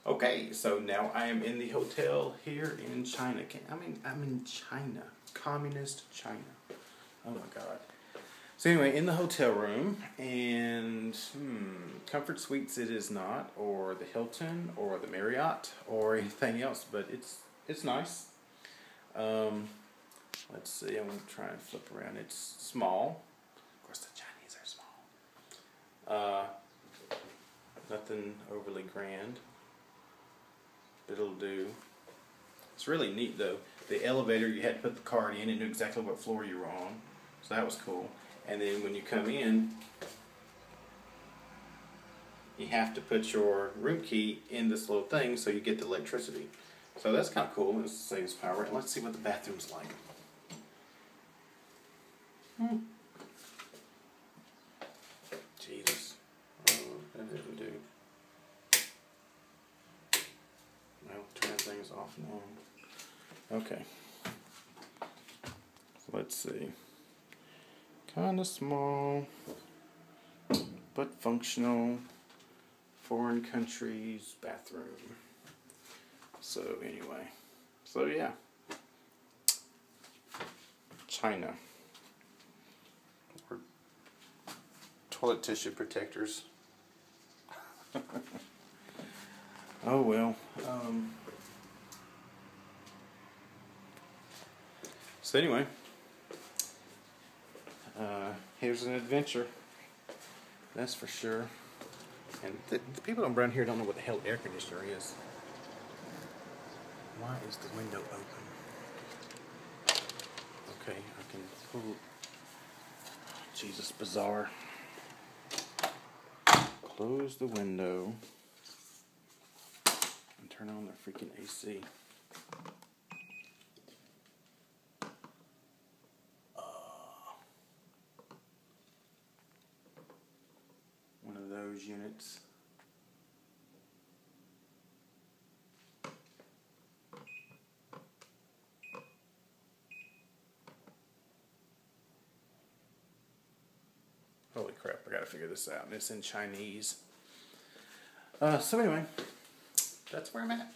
Okay, so now I am in the hotel here in China. I'm in China. Communist China. Oh my God. So anyway, in the hotel room, and Comfort Suites it is not, or the Hilton, or the Marriott, or anything else, but it's nice. Let's see, I'm going to try and flip around. It's small. Of course, the Chinese are small. Nothing overly grand, but it'll do. It's really neat though. The elevator, you had to put the card in and knew exactly what floor you were on, so that was cool. And then when you come in, you have to put your room key in this little thing so you get the electricity. So that's kind of cool. It saves power. And let's see what the bathroom's like. Jesus. Oh, that didn't do. Well, turn things off and on. Okay. So let's see. Kind of small, but functional. Foreign countries bathroom. So anyway. So yeah. China. Or toilet tissue protectors. Oh well. So anyway. Here's an adventure. That's for sure. And the people around here don't know what the hell air conditioner is. Why is the window open? Okay, I can pull. Jesus, bizarre. Close the window and turn on the freaking AC. One of those units. Holy crap, I gotta figure this out. And it's in Chinese. So anyway, that's where I'm at.